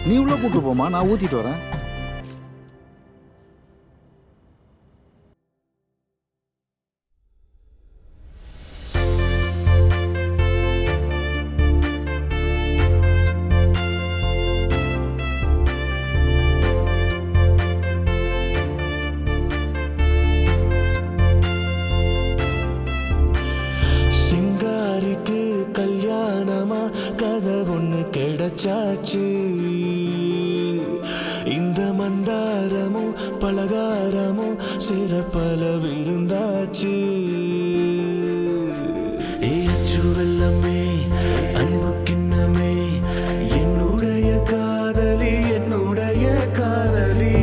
நீ உள்ள கூட்டு போமா, நான் ஊத்திட்டு வரேன். சிங்காரிக்கு கல்யாணமா கதை ஒண்ணு கிடைச்சாச்சு. இந்த மந்தாரமும் பலகாரமும் சிறப்பல விருந்தாச்சு. ஏச்சு வெள்ளமே அன்பு கிண்ணமே என்னுடைய காதலி என்னுடைய காதலி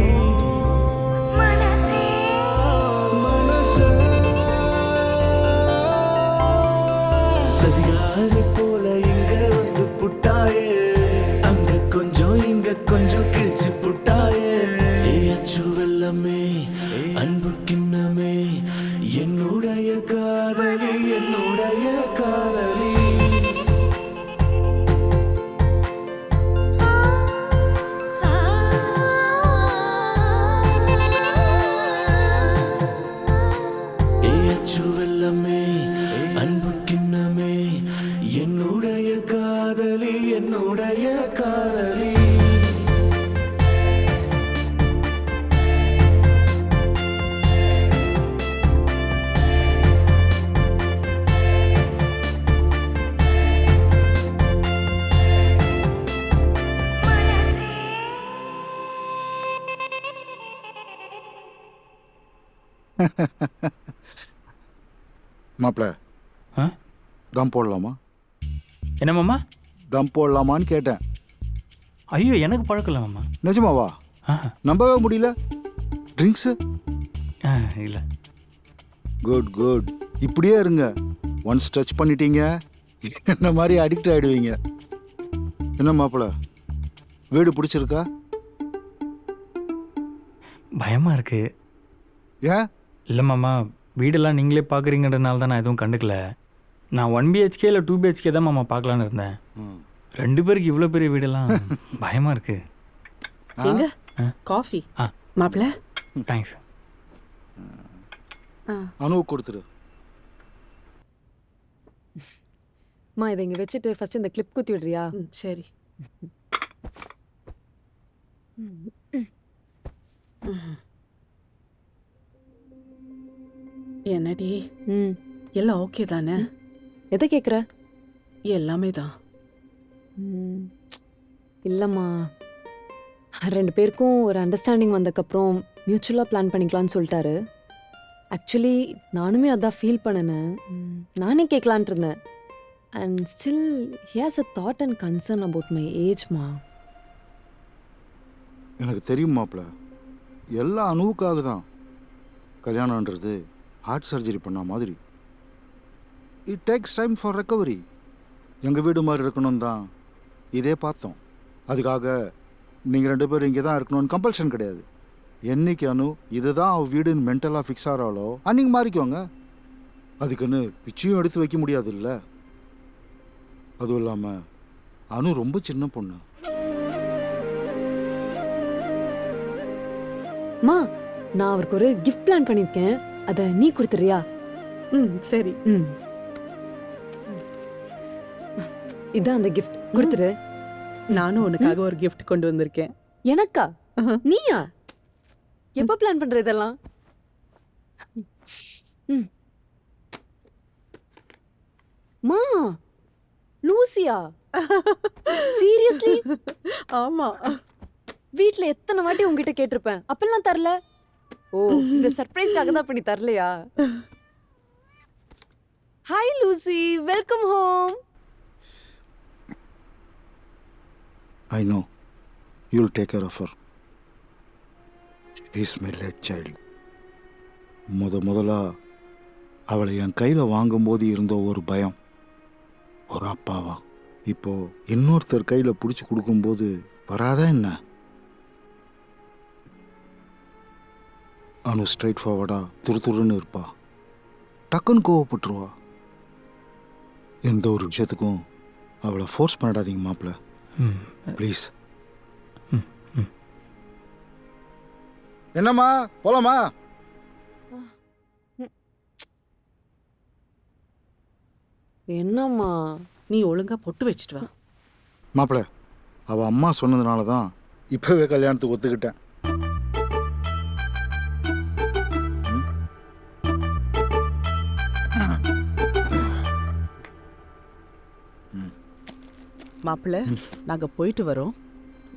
சதிகாரி போல இங்க வந்து புட்டாயே, அங்க கொஞ்சம் இங்க கொஞ்சம் கிழிச்சு புட்டாயே. ஏச்சு வெள்ளமே அன்பு கிண்ணமே என்னுடைய காதலி என்னுடைய காதலி. ஏச்சு வெள்ளமே அன்பு கிண்ணமே என்னுடைய காதலி என்னுடைய காதலி. மாப்பிள, ஆ தம் போடலாமா? என்ன மாமா? தம் போடலாமான்னு கேட்டேன். ஐயோ எனக்கு பழக்கம் இல்லை மாமா. நிஜமாவா? ஆ நம்பவே முடியல. ட்ரிங்க்ஸு? ஆ இல்லை. Good good. இப்படியே இருங்க. ஒன்ஸ் டச் பண்ணிட்டீங்க என்ன மாதிரி அடிக்ட் ஆகிடுவீங்க. என்ன மாப்பிள, வீடு பிடிச்சிருக்கா? பயமாக இருக்கு. ஏன்? இல்லை மாமா, வீடெல்லாம் நீங்களே பார்க்குறீங்கன்றதுனால தான் நான் எதுவும் கண்டுக்கல. நான் 1 BHK இல்லை 2 BHK தான் மாமா பார்க்கலான்னு இருந்தேன். 2 பேருக்கு இவ்வளோ பெரிய வீடெல்லாம் பயமாக இருக்கு. எங்க காஃபி ஆ. மாப்பிள்ள தேங்க்ஸ். அனுவு கொடுத்துரு. மா இதை இங்கே வச்சுட்டு ஃபர்ஸ்ட் இந்த கிளிப் குத்தி விடுறியா? சரி. என்னடி ம் எல்லாம் ஓகே தானே? எதை கேட்குற? எல்லாமே தான். இல்லைம்மா, 2 பேருக்கும் ஒரு அண்டர்ஸ்டாண்டிங் வந்ததுக்கப்புறம் மியூச்சுவலாக பிளான் பண்ணிக்கலான்னு சொல்லிட்டாரு. ஆக்சுவலி நானுமே அதான் ஃபீல் பண்ணினேன். நானே கேட்கலான்ட்டு இருந்தேன். And still he has a thought and concern about my ஏஜ்மா. எனக்கு தெரியும் மாப்பிள, எல்லாம் அணுவுக்காக தான். கல்யாணன்றது ஹார்ட் சர்ஜரி பண்ண மாதிரி. It takes time for recovery. எங்கள் வீடு மாதிரி இருக்கணும் தான் இதே பார்த்தோம். அதுக்காக நீங்கள் 2 பேரும் இங்கே தான் இருக்கணும்னு கம்பல்ஷன் கிடையாது. என்னைக்கு அனு இதுதான் அவள் வீடுன்னு மென்டலாக ஃபிக்ஸ் ஆகிறாளோ அன்றைக்கி மாறிக்குவாங்க. அதுக்குன்னு பிச்சையும் எடுத்து வைக்க முடியாது இல்லை. அதுவும் இல்லாமல் அனு ரொம்ப சின்ன பொண்ணு. மா, நான் அவருக்கு ஒரு கிஃப்ட் பிளான் பண்ணியிருக்கேன். அதை நீ கொடுத்துறியா? சரி. இதான் அந்த கிஃப்ட், கொடுத்துரு. நானும் உனக்காக ஒரு கிஃப்ட் கொண்டு வந்திருக்கேன். எனக்கா? நீயா? எப்போ பிளான் பண்ற இதெல்லாம்? மா, லூசியா? சீரியஸ்லி? ஆமா. வீட்ல எத்தனை வாட்டி உங்ககிட்ட கேட்டிருப்பேன், அப்பெல்லாம் தரல. ஓ, இந்த சர்ப்ரைஸ்க்காக தான் பண்ணி தரலையா? Hi Lucy, welcome home. I know. You'll take care of her. She's my late child. முதலா அவளை என் கையில் வாங்கும்போது இருந்த ஒரு பயம், ஒரு அப்பாவா. இப்போ இன்னொருத்தர் கையில் பிடிச்சி கொடுக்கும்போது வராதா என்ன? அனு ஸ்ட்ரைட் ஃபார்வர்டாக துருதுருன்னு இருப்பா. டக்குன்னு கோவப்பட்டுருவா. எந்த ஒரு விஷயத்துக்கும் அவளை ஃபோர்ஸ் பண்ணிடாதீங்க மாப்பிள்ள, ப்ளீஸ். என்னம்மா போலாமா? என்னம்மா? நீ ஒழுங்கா பொட்டு வச்சுட்டு வா. மாப்பிள்ள, அவள் அம்மா சொன்னதுனால தான் இப்போவே கல்யாணத்துக்கு ஒத்துக்கிட்டேன். மாப்பிள்ள, நாங்க போயிட்டு வரோம்.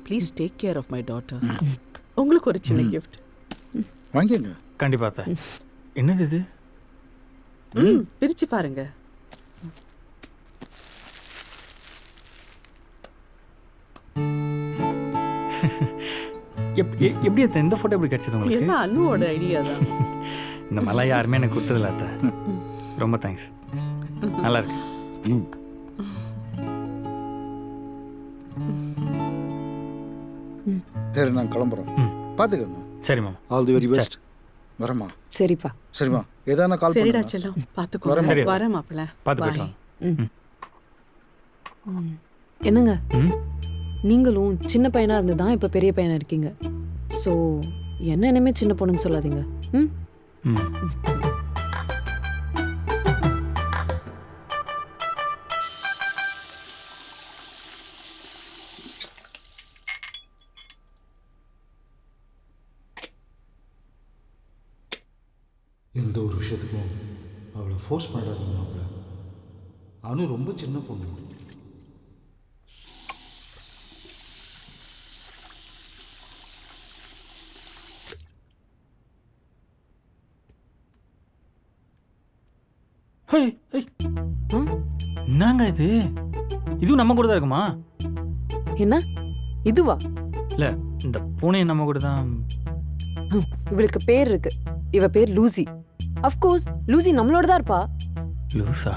Please take care of my daughter. உங்களுக்கு ஒரு சின்ன கிஃப்ட். வாங்கிங்க. கண்டிப்பா அத்தை. என்னது இது? பிரிச்சு பாருங்க. எப்படி அத்தை இந்த ஃபோட்டோ எப்படி கிடைச்சது உங்களுக்கு? எல்லாம் அனுவோட ஐடியா தான். இந்த மாதிரிலாம் யாருமே எனக்கு கொடுத்ததில்ல அத்தை. ரொம்ப தேங்க்ஸ். நல்லா இருக்கு. சரி, நான் கிளம்புறோம். பார்த்துக்கோங்க. சரி மாமா. All the very best. வரேம்மா. சரிப்பா. சரிம்மா, ஏதான கால் சரிடா பண்ணுங்க. செல்லம், பாத்துக்கோ. சரி. வரேன் மாப்பிள்ள. பார்த்து Bye. போயிட்டு வாங்க. என்னங்க, ம். நீங்களும் சின்ன பையனா இருந்து தான் இப்ப பெரிய பையனா இருக்கீங்க. ஸோ என்ன இனிமே சின்ன பொண்ணுன்னு சொல்லாதீங்க. ம். ம். எந்த ஒரு விஷயத்துக்கும் அவளை ஃபோர்ஸ் பண்ணாதீங்க மாப்பிள்ள. அனு ரொம்ப சின்ன பொண்ணு. Hey, hey. என்னங்க இது? இதுவும் நம்ம கூட தான் இருக்குமா? என்ன இதுவா? இல்ல, இந்த பூனையும் நம்ம கூட தான். இவளுக்கு பேர் இருக்கு. இவ பேர் லூசி. அஃப்கோர்ஸ் லூசி நம்மளோட தான் இருப்பா. லூசா?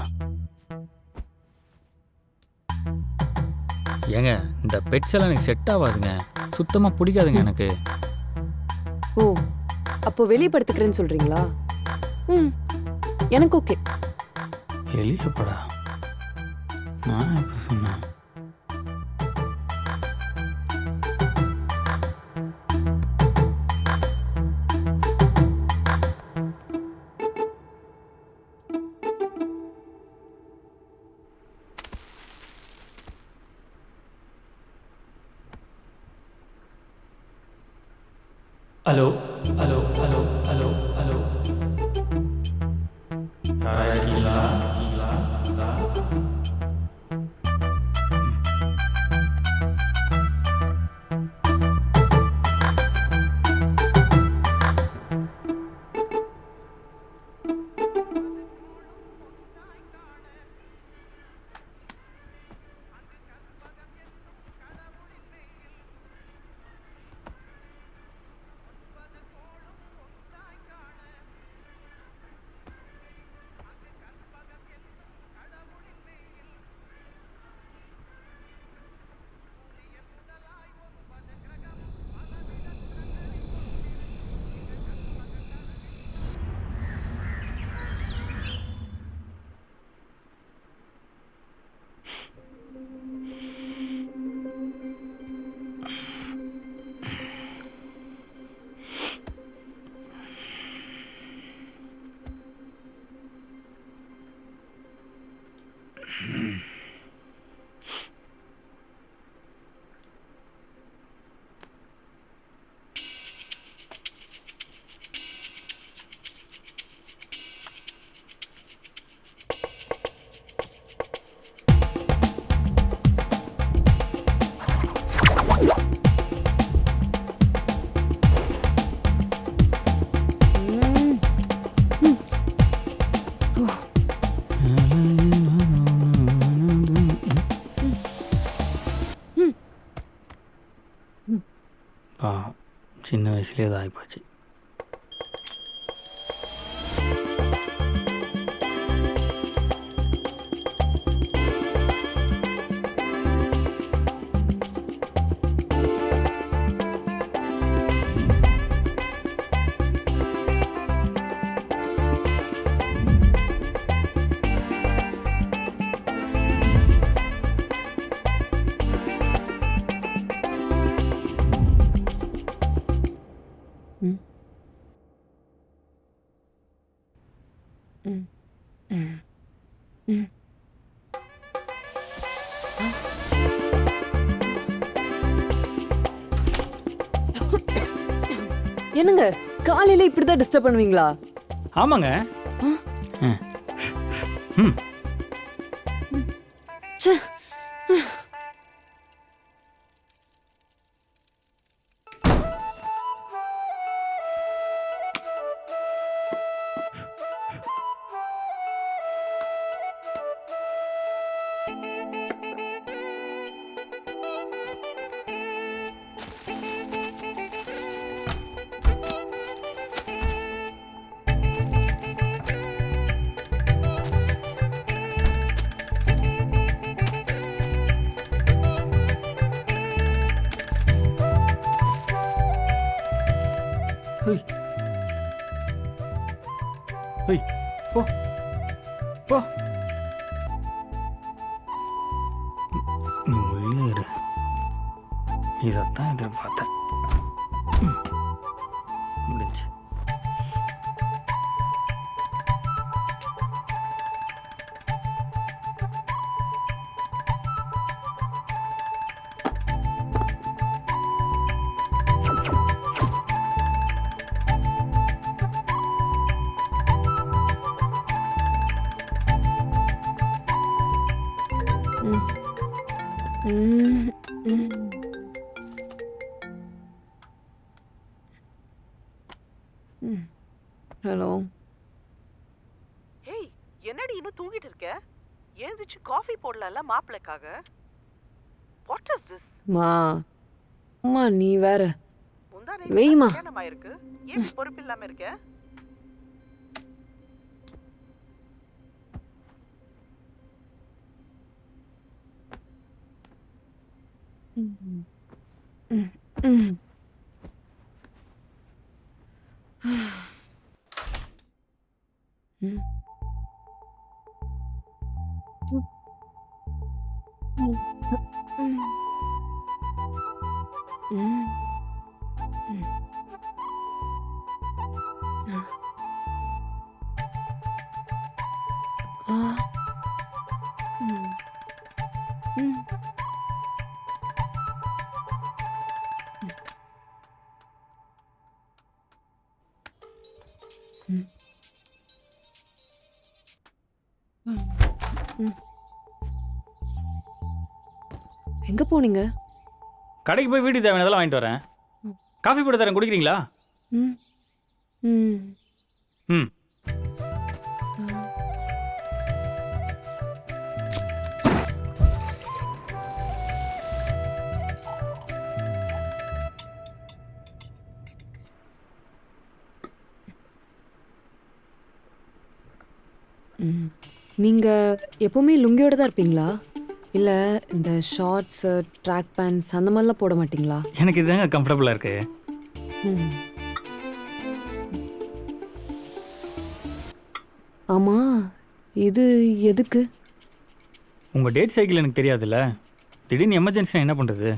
ஏங்க, இந்த பெட்ஸ் எல்லாம் எனக்கு செட் ஆகாதுங்க. சுத்தமா பிடிக்காதுங்க எனக்கு. ஓ, அப்போ வெளியே படுத்துக்கிறேன்னு சொல்றீங்களா? ம், எனக்கு ஓகே. எலியப்படா, நான் எப்ப சொன்னேன்? Hello hello hello hello hello, யாரா இருக்கீங்களா? சின்ன வயசுலேயே அது ஆகிப்போச்சு. ம். என்னங்க காலையில இப்படிதான் டிஸ்டர்ப் பண்ணுவீங்களா? ஆமாங்க. ம். ச்சே. ஹோய். ஹோய். போ. போ. நீ உள்ளே இரு. இதைத்தான் எதிர்பார்த்தேன். முடிஞ்சு. ஹலோ. ஏய், என்னடி இன்னும் தூங்கிட்டு இருக்க? எழுந்திருச்சு காஃபி போடலாம்ல மாப்பிளைக்காக. What is this? மா அம்மா நீ வேற. முந்தானை வெய்மா. கல்யாணமா இருக்கு. ஏன் பொறுப்பு இல்லாம இருக்க? எங்க போனீங்க? கடைக்கு போய் வீட்டுக்கு தேவையானதெல்லாம் வாங்கிட்டு வரேன். காஃபி போட்டு தரேன், குடிக்கிறீங்களா? ம் ம் ம். நீங்க எப்பவுமே லுங்கியோட தான் இருப்பீங்களா? இல்ல இந்த ஷார்ட்ஸ், ட்ராக் பேண்ட்ஸ் அந்த மாதிரிலாம் போட மாட்டீங்களா? எனக்கு இதுதாங்க கம்ஃபர்டபுளாக இருக்கு. ம். ஆமா, இது எதுக்கு? உங்கள் டேட் சைக்கிள் எனக்கு தெரியாதுல்ல. திடீர்னு எமர்ஜென்சினா என்ன பண்ணுறது?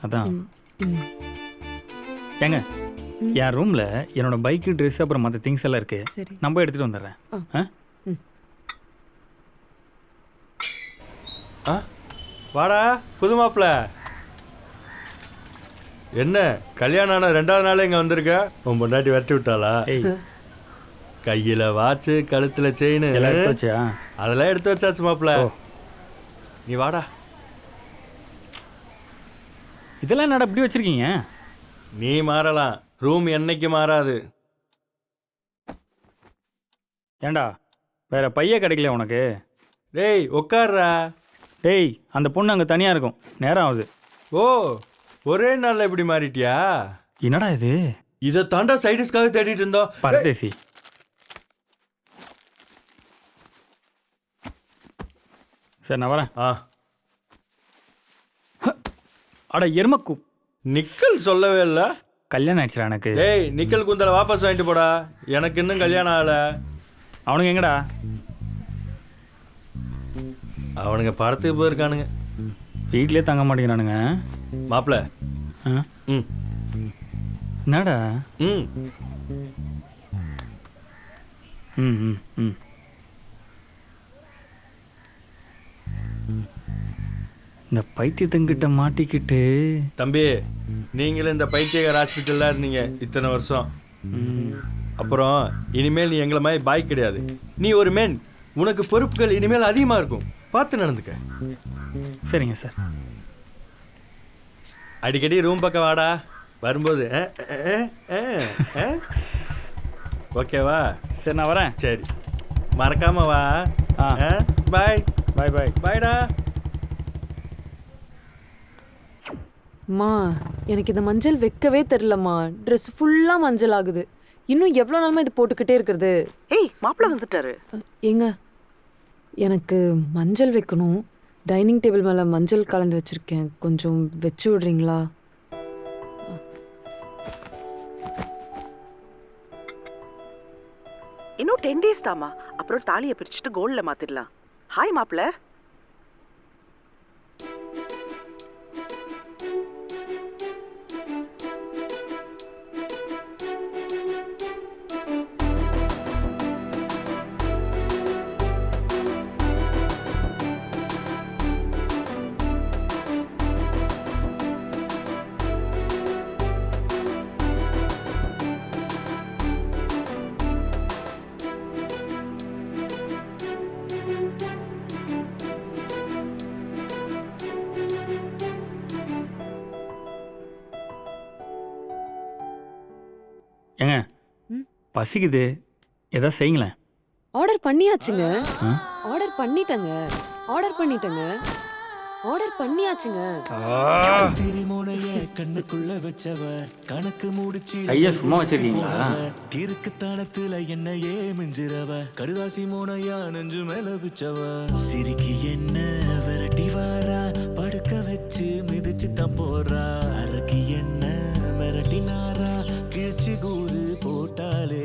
அதான். ம். ஏங்க, என் ரூமில் என்னோட பைக்கு, ட்ரெஸ் அப்புறம் மற்ற திங்ஸ் எல்லாம் இருக்குது. சரி. நான் போய் எடுத்துகிட்டு வந்துடுறேன். ஆ? ஆ வாடா புது மாப்பிள்ள. என்ன கல்யாணம் ஆன 2வது நாள் இங்கே வந்திருக்க? உன் பொண்டாட்டி விரட்டி விட்டாளா? ஏய், கையில் வாட்சு, கழுத்தில் செயின் எல்லாம் எடுத்து வச்சியா? அதெல்லாம் எடுத்து வச்சாச்சு மாப்பிள்ள. ஓ. நீ வாடா. இதெல்லாம் என்னடா இப்படி வச்சுருக்கீங்க? நீ மாறலாம், ரூம் என்னைக்கு மாறாது. ஏண்டா வேற பைய கிடைக்கல உனக்கு? டேய் உட்கார்றா. டேய், அந்த பொண்ணு அங்கே தனியாக இருக்கும், நேரம் ஆகுது. ஓ, ஒரே நாளில் இப்படி மாறிட்டியா? என்னடா இது? இதை தாண்டா சைடிஸ்க்காக தேடிட்டு இருந்தோம். பரதேசி. சரி நான் வரேன். ஆ அட எருமக்கு, நிக்கல் சொல்லவே இல்லை. கல்யாணம் ஆயிடுச்சுடா எனக்கு. டேய் நிக்கல் குந்தலை வாபஸ் வாங்கிட்டு போடா. எனக்கு இன்னும் கல்யாணம் ஆகலை. அவனுக்கு எங்கடா? அவனுங்க படத்துக்கு போயிருக்கானுங்க. வீட்லயே தங்க மாட்டேங்கிறானுங்க. மாப்பிள்ள. ஆ? ம் என்னடா? ம் ம் ம் ம் இந்த பைத்தியத்துங்கிட்ட மாட்டிக்கிட்டு தம்பி நீங்களும் இந்த பைத்தியகார ஹாஸ்பிட்டலில் இருந்தீங்க இத்தனை வருஷம். அப்புறம் இனிமேல் நீ எங்களை மாதிரி பாய் கிடையாது. நீ ஒரு மேன். உனக்கு பொறுப்புகள் இனிமேல் அதிகமாக இருக்கும். பார்த்து நடந்துக்க. சரிங்க சார். அடிக்கடி ரூம் பக்கம் வாடா. வரும்போது ஓகேவா? சரி நான் வரேன். சரி மறக்காம வா. பாய் பாய் பாய். பாய்டா. அம்மா எனக்கு இந்த மஞ்சள் வைக்கவே தெரிலம்மா. ட்ரெஸ் ஃபுல்லாக மஞ்சள் ஆகுது. இன்னும் எவ்வளோ நாளுமா இது போட்டுக்கிட்டே இருக்கிறது? ஏய் மாப்பிள்ள வந்துட்டாரு. ஏங்க எனக்கு மஞ்சள் வைக்கணும். டைனிங் டேபிள் மேலே மஞ்சள் கலந்து வச்சுருக்கேன். கொஞ்சம் வச்சு விட்றீங்களா? இன்னும் 10 days தாமா. அப்புறம் தாலியை பிரிச்சுட்டு கோல்ட்ல மாத்திடலாம். ஹாய் மாப்பிள்ள. ஏங்க ம்? பசிக்குது, ஏதாவது செய்யுங்களேன். ஆர்டர் பண்ணியாச்சுங்க. ஆ? ஆர்டர் பண்ணிட்டேங்க. ஆர்டர் பண்ணிட்டேங்க. ஆர்டர் பண்ணியாச்சுங்க. திரிமுனைய கண்ணுக்குள்ள வச்சவ கணக்கு முடிச்சு ஐயா சும்மா வச்சிருக்கீங்களா? கிறுக்கு தானத்துல என்னையே மிஞ்சிரவ கடுதாசி மோனையா நெஞ்சு மேல பிச்சவ சிரிக்கி என்ன விரட்டி வாரா படுக்க வச்சு மிதிச்சு தான் போறா அரக்கி என்ன மிரட்டினாரா கிழிச்சு கூறு போட்டாலே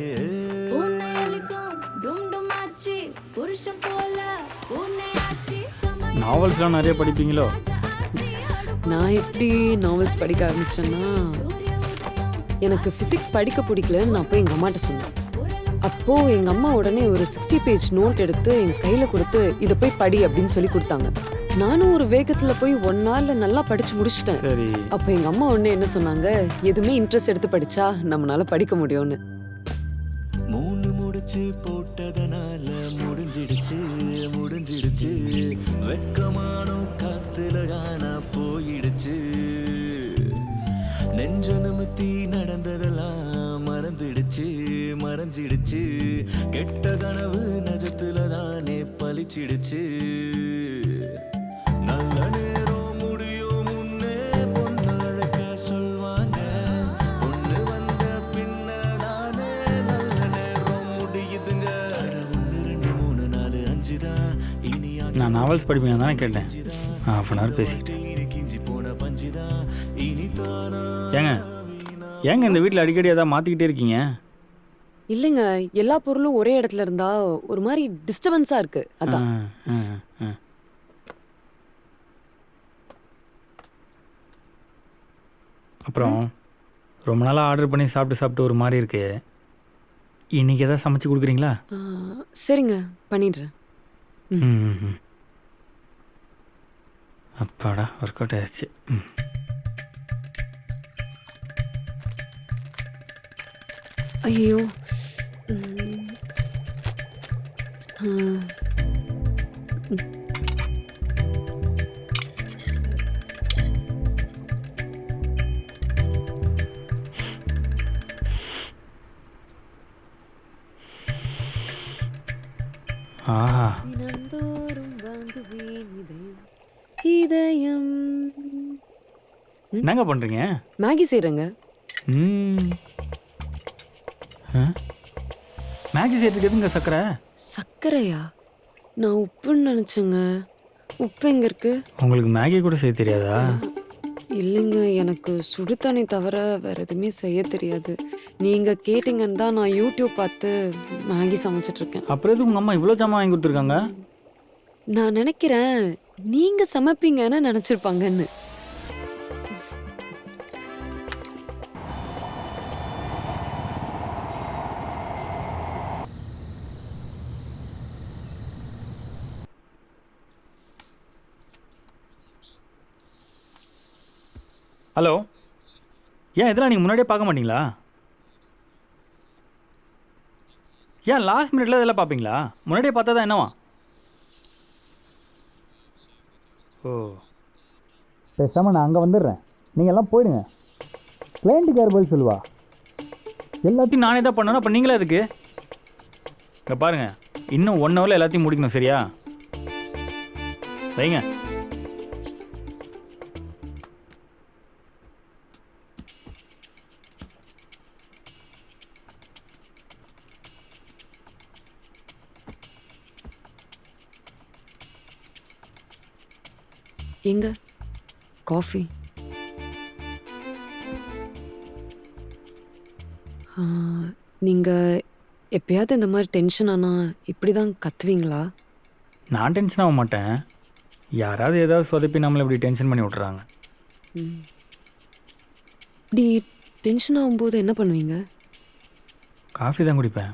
நாவல்ஸ்லாம் நிறைய படிப்பீங்களோ? நான் எப்படி நாவல்ஸ் படிக்க ஆரம்பிச்சேன்னா, எனக்கு ஃபிசிக்ஸ் படிக்க பிடிக்கலன்னு நான் போய் எங்கள் அம்மாட்ட சொன்னேன். அப்போது எங்கள் அம்மா உடனே ஒரு 60 பேஜ் நோட் எடுத்து என் கையில் கொடுத்து இதை போய் படி அப்படின்னு சொல்லி கொடுத்தாங்க. நானும் ஒரு வேகத்தில் போய் 1 நாளில் நல்லா படித்து முடிச்சிட்டேன். சரி. அப்போ எங்கள் அம்மா உடனே என்ன சொன்னாங்க, எதுவுமே இன்ட்ரெஸ்ட் எடுத்து படித்தா நம்மளால படிக்க முடியும்னு. 3 முடிச்சு போட்டதனால முடிஞ்சிடுச்சு முடிஞ்சிடுச்சு வெக்கமானோ காத்துல காணா போயிடுச்சு நெஞ்ச நிமித்தி நடந்ததெல்லாம் மறந்துடுச்சு மறைஞ்சிடுச்சு கெட்ட கனவு நஜத்துல தானே பலிச்சிடுச்சு நல்ல நேரம் முடியும் முன்னே பொண்ணு அழைக்க சொல்வாங்க பொண்ணு வந்த பின்னதானே நல்ல நேரம் முடியுதுங்க 1 2 3 4 5 தான் இனி நான் நாவல்ஸ் படிப்பீங்க தானே கேட்டேன். ½ hour பேசிக்கிட்டேன். கிஞ்சி போன பஞ்சுதான் இனி தானா ஏங்க இந்த வீட்டில் அடிக்கடி ஏதாவது மாற்றிக்கிட்டே இருக்கீங்க? இல்லைங்க, எல்லா பொருளும் ஒரே இடத்துல இருந்தா ஒரு மாதிரி டிஸ்டர்பன்ஸாக இருக்கு. அதான். அப்புறம் ரொம்ப நாளாக ஆர்டர் பண்ணி சாப்பிட்டு சாப்பிட்டு ஒரு மாதிரி இருக்கு. இன்னைக்கு எதாவது சமைச்சு கொடுக்குறீங்களா? சரிங்க, பண்ணிடுறேன். ம். அப்பாடா ஒர்க் அவுட் ஆயிடுச்சு. ஐயோ. ஆஹா. தினந்தோறும் வாங்குவேன் இதயம். என்னங்க பண்ணுறீங்க? மேகி செய்கிறேங்க. மேகி செய்யறதுக்கு எதுங்க சக்கரை? சர்க்கரையா? நான் உப்புன்னு நினச்சேங்க. உப்பு எங்கே இருக்கு? உங்களுக்கு மேகி கூட செய்ய தெரியாதா? இல்லைங்க, எனக்கு சுடு தண்ணி தவிர வேற எதுவுமே செய்ய தெரியாது. நீங்கள் கேட்டிங்கன்னு தான் நான் யூடியூப் பார்த்து மேகி சமைச்சிட்ருக்கேன். அப்புறம் எதுவும் உங்கள் அம்மா இவ்வளோ ஜாமான் வாங்கி கொடுத்துருக்காங்க? நான் நினைக்கிறேன் நீங்கள் சமைப்பீங்கன்னு நினச்சிருப்பாங்கன்னு. ஹலோ, ஏன் இதெல்லாம் நீங்கள் முன்னாடியே பார்க்க மாட்டீங்களா? ஏன் லாஸ்ட் மினிட்ல இதெல்லாம் பார்ப்பீங்களா? முன்னாடியே பார்த்தா தான் என்னவா? ஓ, பேசாமல் நான் அங்கே வந்துடுறேன், நீங்கள் எல்லாம் போயிடுங்க. கிளைண்ட்டுக்கு யார் பதில் சொல்லுவா? எல்லாத்தையும் நானே தான் பண்ணணும், அப்போ நீங்களே அதுக்கு இங்கே பாருங்கள், இன்னும் 1 ஹவரில் எல்லாத்தையும் முடிக்கணும், சரியா? வைங்க. எங்க காஃபி? நீங்கள் எப்பயாவது இந்த மாதிரி டென்ஷன் ஆனால் இப்படி தான் கத்துவீங்களா? நான் டென்ஷன் ஆக மாட்டேன், யாராவது ஏதாவது சொதப்பி நம்மளை இப்படி டென்ஷன் பண்ணி விட்றாங்க. இப்படி டென்ஷன் ஆகும்போது என்ன பண்ணுவீங்க? காஃபி தான் குடிப்பேன்.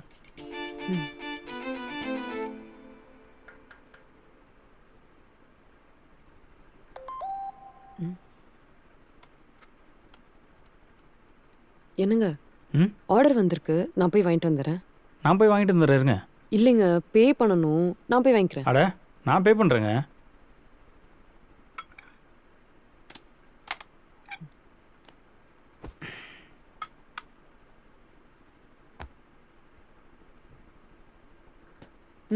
என்னங்க, ம், ஆர்டர் வந்திருக்கு, நான் போய் வாங்கிட்டு வந்துடுறேன். நான் போய் வாங்கிட்டு வந்துடுறேன், இருங்க. இல்லைங்க, பே பண்ணணும், நான் போய் வாங்கிக்கிறேன். அட, நான் பே பண்ணுறேங்க.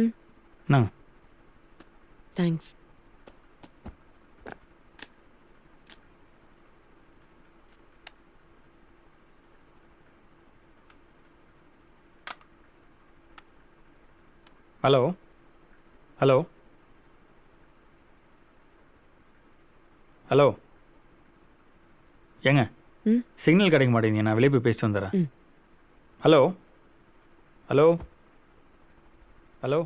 ம், நாங்க தேங்க்ஸ். ஹலோ, ஹலோ, ஹலோ, ஏங்க ம், சிக்னல் கிடைக்க மாட்டேங்குது, நான் வெளியே போய் பேசிட்டு வந்துடுறேன். ம். Hello, hello, hello.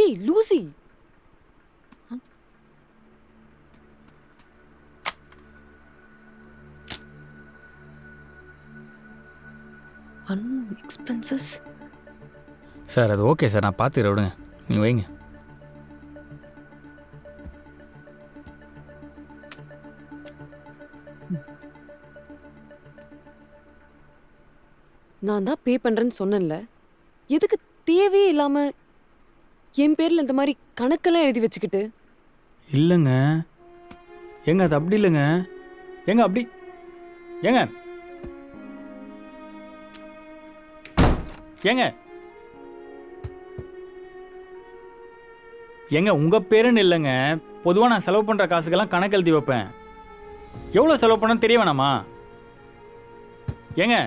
ஏய் லூசி, அனு எக்ஸ்பென்சஸ். சார் அது ஓகே சார், நான் பார்த்துக்கிறேன், விடுங்க, நீங்கள் வைங்க. நான் தான் பே பண்றேன்னு சொன்னேன்ல, எதுக்கு தேவையே இல்லாம என் பேர்ல இந்த மாதிரி கணக்கெல்லாம் எழுதி வச்சுக்கிட்டு? இல்லைங்க, ஏங்க அது அப்படி இல்லைங்க, ஏங்க அப்படி, ஏங்க ஏங்க ஏங்க உங்கள் பேருன்னு இல்லைங்க, பொதுவாக நான் செலவு பண்ணுற காசுக்கெல்லாம் கணக்கு எழுதி வைப்பேன். எவ்வளோ செலவு பண்ணணும்னு தெரிய வேணாமா? ஏங்க